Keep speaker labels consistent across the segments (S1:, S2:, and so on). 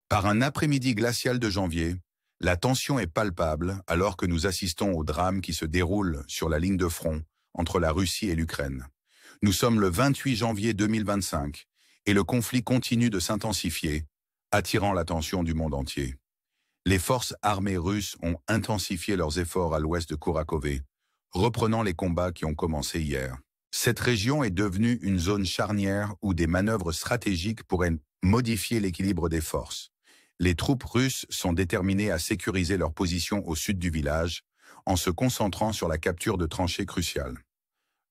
S1: Par un après-midi glacial de janvier, la tension est palpable alors que nous assistons au drame qui se déroule sur la ligne de front entre la Russie et l'Ukraine. Nous sommes le 28 janvier 2025 et le conflit continue de s'intensifier, attirant l'attention du monde entier. Les forces armées russes ont intensifié leurs efforts à l'ouest de Kourakové, reprenant les combats qui ont commencé hier. Cette région est devenue une zone charnière où des manœuvres stratégiques pourraient modifier l'équilibre des forces. Les troupes russes sont déterminées à sécuriser leur position au sud du village, en se concentrant sur la capture de tranchées cruciales.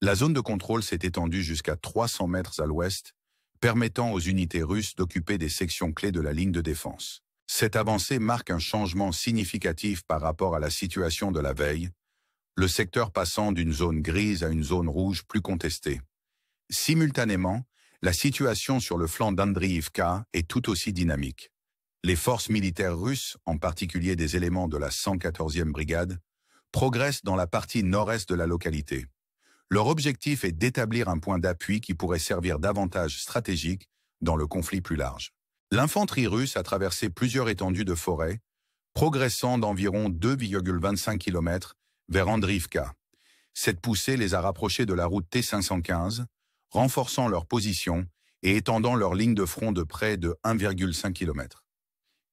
S1: La zone de contrôle s'est étendue jusqu'à 300 mètres à l'ouest, permettant aux unités russes d'occuper des sections clés de la ligne de défense. Cette avancée marque un changement significatif par rapport à la situation de la veille, le secteur passant d'une zone grise à une zone rouge plus contestée. Simultanément, la situation sur le flanc d'Andriivka est tout aussi dynamique. Les forces militaires russes, en particulier des éléments de la 114e brigade, progressent dans la partie nord-est de la localité. Leur objectif est d'établir un point d'appui qui pourrait servir d'avantage stratégique dans le conflit plus large. L'infanterie russe a traversé plusieurs étendues de forêt, progressant d'environ 2,25 km vers Andriivka. Cette poussée les a rapprochés de la route T515, renforçant leur position et étendant leur ligne de front de près de 1,5 km.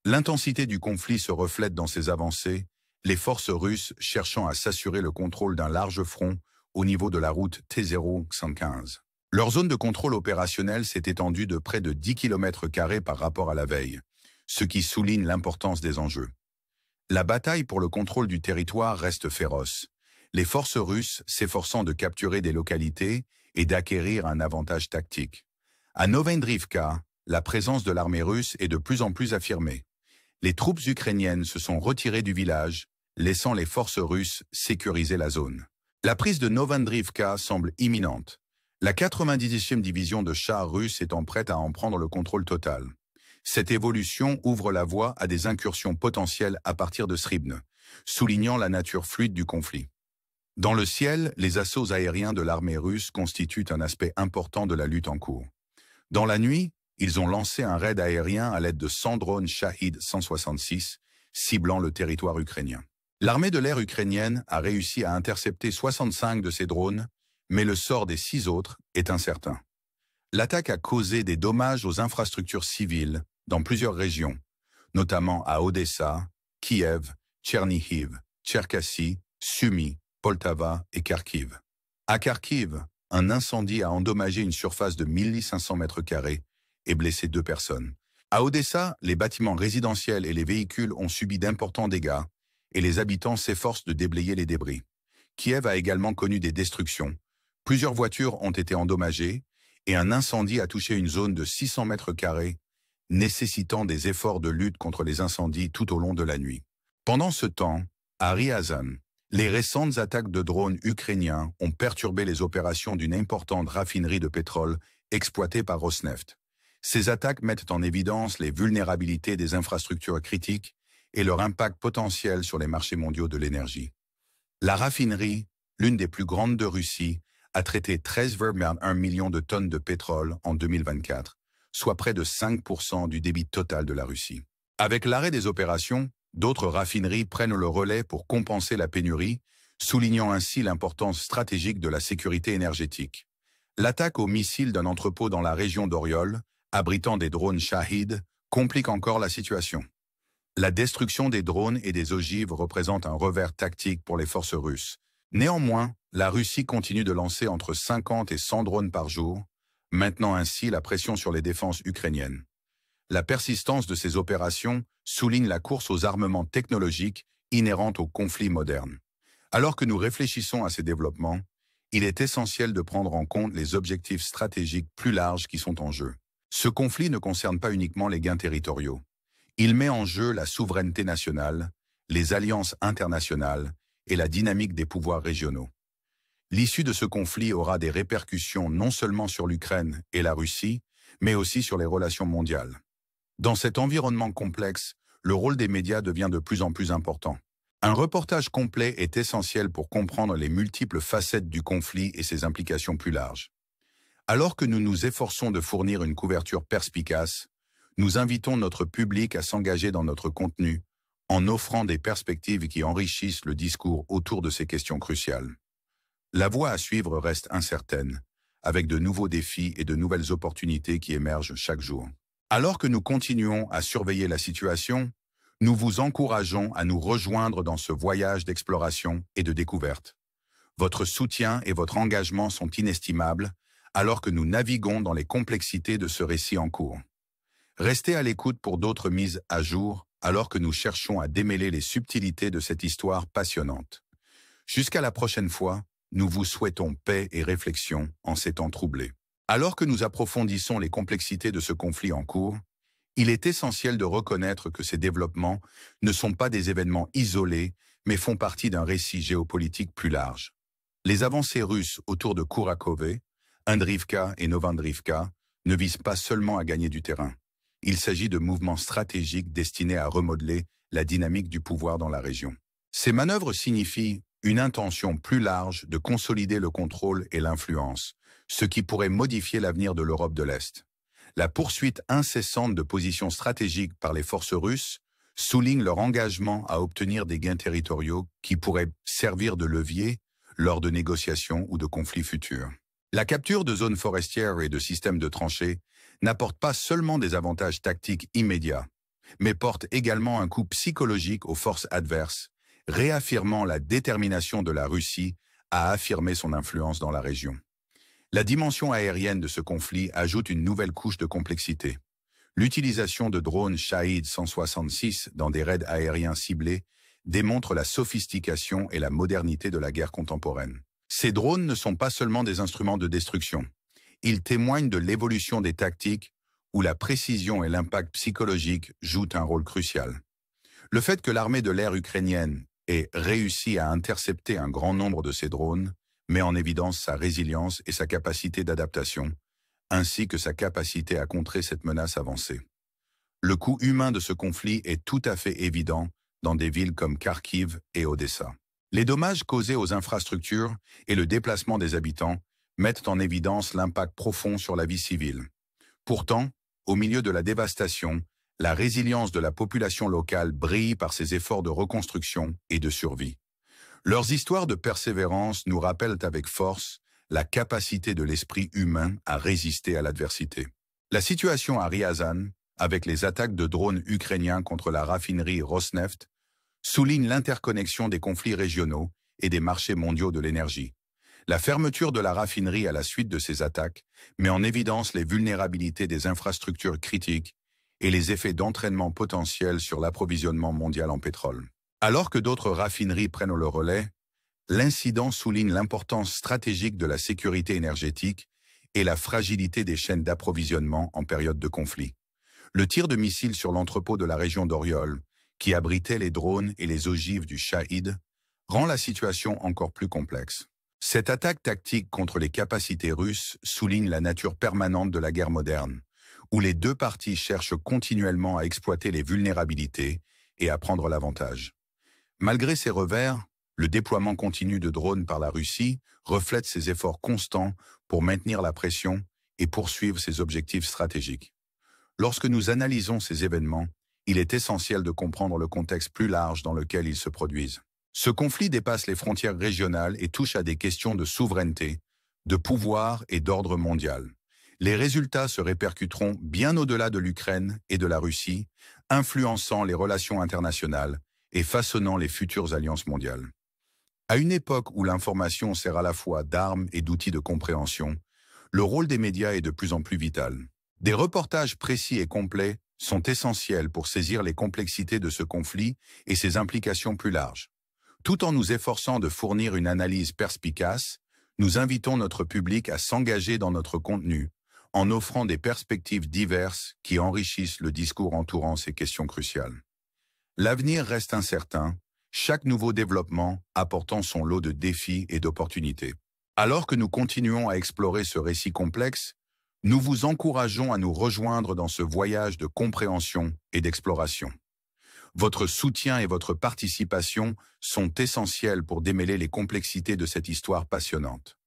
S1: L'intensité du conflit se reflète dans ces avancées, les forces russes cherchant à s'assurer le contrôle d'un large front au niveau de la route T015. Leur zone de contrôle opérationnel s'est étendue de près de 10 km² par rapport à la veille, ce qui souligne l'importance des enjeux. La bataille pour le contrôle du territoire reste féroce, les forces russes s'efforçant de capturer des localités et d'acquérir un avantage tactique. À Novendrivka, la présence de l'armée russe est de plus en plus affirmée. Les troupes ukrainiennes se sont retirées du village, laissant les forces russes sécuriser la zone. La prise de Novendrivka semble imminente. La 90e division de chars russes étant prête à en prendre le contrôle total. Cette évolution ouvre la voie à des incursions potentielles à partir de Sribne, soulignant la nature fluide du conflit. Dans le ciel, les assauts aériens de l'armée russe constituent un aspect important de la lutte en cours. Dans la nuit, ils ont lancé un raid aérien à l'aide de 100 drones Shahid 166, ciblant le territoire ukrainien. L'armée de l'air ukrainienne a réussi à intercepter 65 de ces drones, mais le sort des 6 autres est incertain. L'attaque a causé des dommages aux infrastructures civiles dans plusieurs régions, notamment à Odessa, Kiev, Tchernihiv, Tcherkassy, Sumy, Poltava et Kharkiv. À Kharkiv, un incendie a endommagé une surface de 1500 m² et blessé 2 personnes. À Odessa, les bâtiments résidentiels et les véhicules ont subi d'importants dégâts et les habitants s'efforcent de déblayer les débris. Kiev a également connu des destructions. Plusieurs voitures ont été endommagées et un incendie a touché une zone de 600 m², nécessitant des efforts de lutte contre les incendies tout au long de la nuit. Pendant ce temps, à Ryazan, les récentes attaques de drones ukrainiens ont perturbé les opérations d'une importante raffinerie de pétrole exploitée par Rosneft. Ces attaques mettent en évidence les vulnérabilités des infrastructures critiques et leur impact potentiel sur les marchés mondiaux de l'énergie. La raffinerie, l'une des plus grandes de Russie, a traité 13,1 millions de tonnes de pétrole en 2024, soit près de 5% du débit total de la Russie. Avec l'arrêt des opérations, d'autres raffineries prennent le relais pour compenser la pénurie, soulignant ainsi l'importance stratégique de la sécurité énergétique. L'attaque aux missiles d'un entrepôt dans la région d'Oriol, abritant des drones Shahid, complique encore la situation. La destruction des drones et des ogives représente un revers tactique pour les forces russes. Néanmoins, la Russie continue de lancer entre 50 et 100 drones par jour, maintenant ainsi la pression sur les défenses ukrainiennes. La persistance de ces opérations souligne la course aux armements technologiques inhérente au conflit moderne. Alors que nous réfléchissons à ces développements, il est essentiel de prendre en compte les objectifs stratégiques plus larges qui sont en jeu. Ce conflit ne concerne pas uniquement les gains territoriaux. Il met en jeu la souveraineté nationale, les alliances internationales et la dynamique des pouvoirs régionaux. L'issue de ce conflit aura des répercussions non seulement sur l'Ukraine et la Russie, mais aussi sur les relations mondiales. Dans cet environnement complexe, le rôle des médias devient de plus en plus important. Un reportage complet est essentiel pour comprendre les multiples facettes du conflit et ses implications plus larges. Alors que nous nous efforçons de fournir une couverture perspicace, Nous invitons notre public à s'engager dans notre contenu en offrant des perspectives qui enrichissent le discours autour de ces questions cruciales. La voie à suivre reste incertaine, avec de nouveaux défis et de nouvelles opportunités qui émergent chaque jour. Alors que nous continuons à surveiller la situation, nous vous encourageons à nous rejoindre dans ce voyage d'exploration et de découverte. Votre soutien et votre engagement sont inestimables alors que nous naviguons dans les complexités de ce récit en cours. Restez à l'écoute pour d'autres mises à jour alors que nous cherchons à démêler les subtilités de cette histoire passionnante. Jusqu'à la prochaine fois, nous vous souhaitons paix et réflexion en ces temps troublés. Alors que nous approfondissons les complexités de ce conflit en cours, il est essentiel de reconnaître que ces développements ne sont pas des événements isolés, mais font partie d'un récit géopolitique plus large. Les avancées russes autour de Kourakove, Andrivka et Novandrivka ne visent pas seulement à gagner du terrain. Il s'agit de mouvements stratégiques destinés à remodeler la dynamique du pouvoir dans la région. Ces manœuvres signifient une intention plus large de consolider le contrôle et l'influence, ce qui pourrait modifier l'avenir de l'Europe de l'Est. La poursuite incessante de positions stratégiques par les forces russes souligne leur engagement à obtenir des gains territoriaux qui pourraient servir de levier lors de négociations ou de conflits futurs. La capture de zones forestières et de systèmes de tranchées n'apporte pas seulement des avantages tactiques immédiats, mais porte également un coup psychologique aux forces adverses, réaffirmant la détermination de la Russie à affirmer son influence dans la région. La dimension aérienne de ce conflit ajoute une nouvelle couche de complexité. L'utilisation de drones Shahed 166 dans des raids aériens ciblés démontre la sophistication et la modernité de la guerre contemporaine. Ces drones ne sont pas seulement des instruments de destruction. Ils témoignent de l'évolution des tactiques où la précision et l'impact psychologique jouent un rôle crucial. Le fait que l'armée de l'air ukrainienne ait réussi à intercepter un grand nombre de ces drones met en évidence sa résilience et sa capacité d'adaptation, ainsi que sa capacité à contrer cette menace avancée. Le coût humain de ce conflit est tout à fait évident dans des villes comme Kharkiv et Odessa. Les dommages causés aux infrastructures et le déplacement des habitants mettent en évidence l'impact profond sur la vie civile. Pourtant, au milieu de la dévastation, la résilience de la population locale brille par ses efforts de reconstruction et de survie. Leurs histoires de persévérance nous rappellent avec force la capacité de l'esprit humain à résister à l'adversité. La situation à Ryazan, avec les attaques de drones ukrainiens contre la raffinerie Rosneft, souligne l'interconnexion des conflits régionaux et des marchés mondiaux de l'énergie. La fermeture de la raffinerie à la suite de ces attaques met en évidence les vulnérabilités des infrastructures critiques et les effets d'entraînement potentiels sur l'approvisionnement mondial en pétrole. Alors que d'autres raffineries prennent le relais, l'incident souligne l'importance stratégique de la sécurité énergétique et la fragilité des chaînes d'approvisionnement en période de conflit. Le tir de missiles sur l'entrepôt de la région d'Oriol, qui abritait les drones et les ogives du Shahed, rend la situation encore plus complexe. Cette attaque tactique contre les capacités russes souligne la nature permanente de la guerre moderne, où les deux parties cherchent continuellement à exploiter les vulnérabilités et à prendre l'avantage. Malgré ces revers, le déploiement continu de drones par la Russie reflète ses efforts constants pour maintenir la pression et poursuivre ses objectifs stratégiques. Lorsque nous analysons ces événements, il est essentiel de comprendre le contexte plus large dans lequel ils se produisent. Ce conflit dépasse les frontières régionales et touche à des questions de souveraineté, de pouvoir et d'ordre mondial. Les résultats se répercuteront bien au-delà de l'Ukraine et de la Russie, influençant les relations internationales et façonnant les futures alliances mondiales. À une époque où l'information sert à la fois d'arme et d'outil de compréhension, le rôle des médias est de plus en plus vital. Des reportages précis et complets sont essentiels pour saisir les complexités de ce conflit et ses implications plus larges. Tout en nous efforçant de fournir une analyse perspicace, nous invitons notre public à s'engager dans notre contenu, en offrant des perspectives diverses qui enrichissent le discours entourant ces questions cruciales. L'avenir reste incertain, chaque nouveau développement apportant son lot de défis et d'opportunités. Alors que nous continuons à explorer ce récit complexe, nous vous encourageons à nous rejoindre dans ce voyage de compréhension et d'exploration. Votre soutien et votre participation sont essentiels pour démêler les complexités de cette histoire passionnante.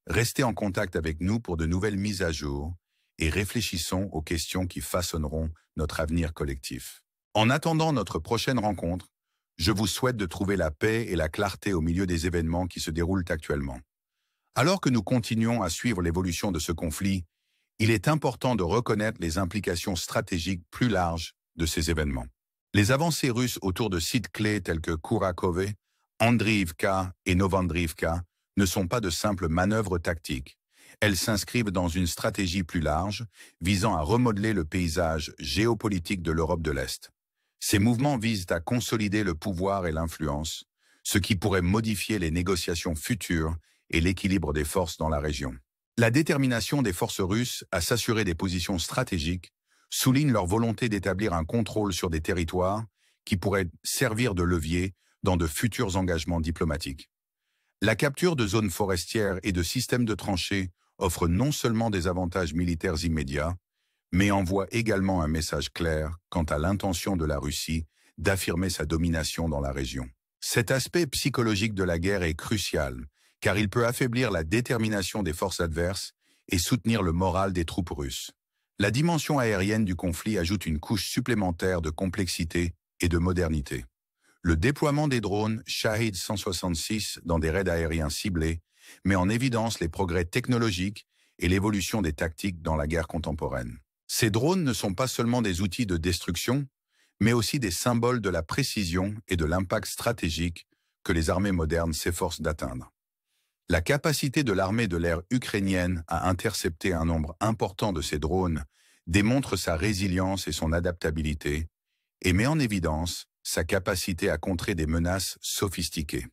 S1: Restez en contact avec nous pour de nouvelles mises à jour et réfléchissons aux questions qui façonneront notre avenir collectif. En attendant notre prochaine rencontre, je vous souhaite de trouver la paix et la clarté au milieu des événements qui se déroulent actuellement. Alors que nous continuons à suivre l'évolution de ce conflit, il est important de reconnaître les implications stratégiques plus larges de ces événements. Les avancées russes autour de sites clés tels que Kourakove, Andriivka et Novandriivka ne sont pas de simples manœuvres tactiques. Elles s'inscrivent dans une stratégie plus large, visant à remodeler le paysage géopolitique de l'Europe de l'Est. Ces mouvements visent à consolider le pouvoir et l'influence, ce qui pourrait modifier les négociations futures et l'équilibre des forces dans la région. La détermination des forces russes à s'assurer des positions stratégiques souligne leur volonté d'établir un contrôle sur des territoires qui pourraient servir de levier dans de futurs engagements diplomatiques. La capture de zones forestières et de systèmes de tranchées offre non seulement des avantages militaires immédiats, mais envoie également un message clair quant à l'intention de la Russie d'affirmer sa domination dans la région. Cet aspect psychologique de la guerre est crucial, car il peut affaiblir la détermination des forces adverses et soutenir le moral des troupes russes. La dimension aérienne du conflit ajoute une couche supplémentaire de complexité et de modernité. Le déploiement des drones Shahed 166 dans des raids aériens ciblés met en évidence les progrès technologiques et l'évolution des tactiques dans la guerre contemporaine. Ces drones ne sont pas seulement des outils de destruction, mais aussi des symboles de la précision et de l'impact stratégique que les armées modernes s'efforcent d'atteindre. La capacité de l'armée de l'air ukrainienne à intercepter un nombre important de ces drones démontre sa résilience et son adaptabilité et met en évidence sa capacité à contrer des menaces sophistiquées.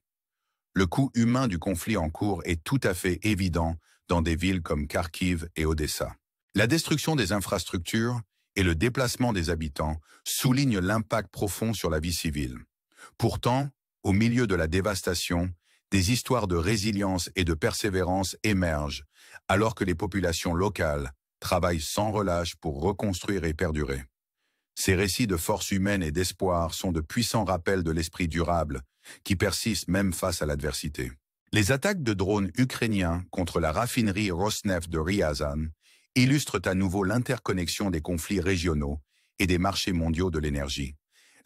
S1: Le coût humain du conflit en cours est tout à fait évident dans des villes comme Kharkiv et Odessa. La destruction des infrastructures et le déplacement des habitants soulignent l'impact profond sur la vie civile. Pourtant, au milieu de la dévastation, des histoires de résilience et de persévérance émergent, alors que les populations locales travaillent sans relâche pour reconstruire et perdurer. Ces récits de force humaine et d'espoir sont de puissants rappels de l'esprit durable qui persiste même face à l'adversité. Les attaques de drones ukrainiens contre la raffinerie Rosneft de Ryazan illustrent à nouveau l'interconnexion des conflits régionaux et des marchés mondiaux de l'énergie.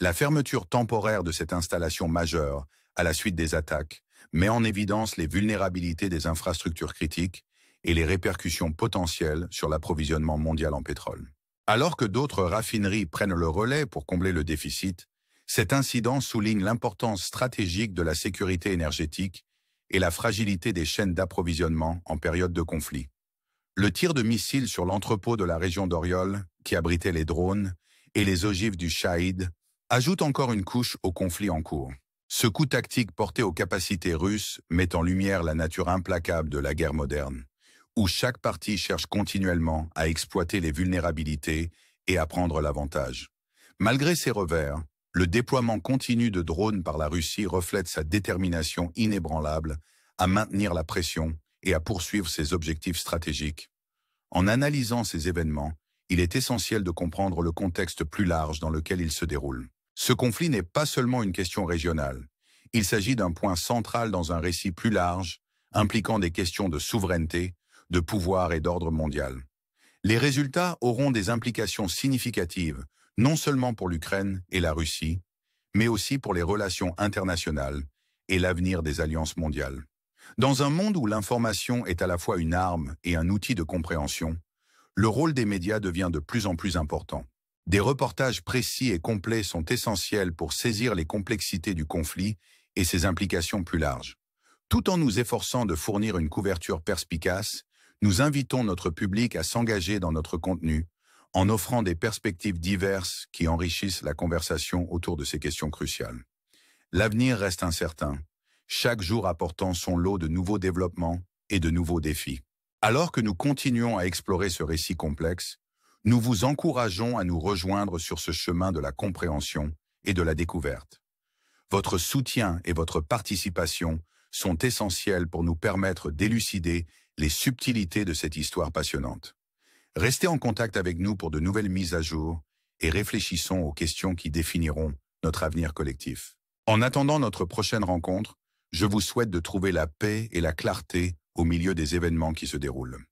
S1: La fermeture temporaire de cette installation majeure, à la suite des attaques, met en évidence les vulnérabilités des infrastructures critiques et les répercussions potentielles sur l'approvisionnement mondial en pétrole. Alors que d'autres raffineries prennent le relais pour combler le déficit, cet incident souligne l'importance stratégique de la sécurité énergétique et la fragilité des chaînes d'approvisionnement en période de conflit. Le tir de missiles sur l'entrepôt de la région d'Oriol, qui abritait les drones, et les ogives du Shahed, ajoute encore une couche au conflit en cours. Ce coup tactique porté aux capacités russes met en lumière la nature implacable de la guerre moderne, où chaque partie cherche continuellement à exploiter les vulnérabilités et à prendre l'avantage. Malgré ces revers, le déploiement continu de drones par la Russie reflète sa détermination inébranlable à maintenir la pression et à poursuivre ses objectifs stratégiques. En analysant ces événements, il est essentiel de comprendre le contexte plus large dans lequel ils se déroulent. Ce conflit n'est pas seulement une question régionale. Il s'agit d'un point central dans un récit plus large, impliquant des questions de souveraineté, de pouvoir et d'ordre mondial. Les résultats auront des implications significatives, non seulement pour l'Ukraine et la Russie, mais aussi pour les relations internationales et l'avenir des alliances mondiales. Dans un monde où l'information est à la fois une arme et un outil de compréhension, le rôle des médias devient de plus en plus important. Des reportages précis et complets sont essentiels pour saisir les complexités du conflit et ses implications plus larges. Tout en nous efforçant de fournir une couverture perspicace, nous invitons notre public à s'engager dans notre contenu en offrant des perspectives diverses qui enrichissent la conversation autour de ces questions cruciales. L'avenir reste incertain, chaque jour apportant son lot de nouveaux développements et de nouveaux défis. Alors que nous continuons à explorer ce récit complexe, nous vous encourageons à nous rejoindre sur ce chemin de la compréhension et de la découverte. Votre soutien et votre participation sont essentiels pour nous permettre d'élucider les subtilités de cette histoire passionnante. Restez en contact avec nous pour de nouvelles mises à jour et réfléchissons aux questions qui définiront notre avenir collectif. En attendant notre prochaine rencontre, je vous souhaite de trouver la paix et la clarté au milieu des événements qui se déroulent.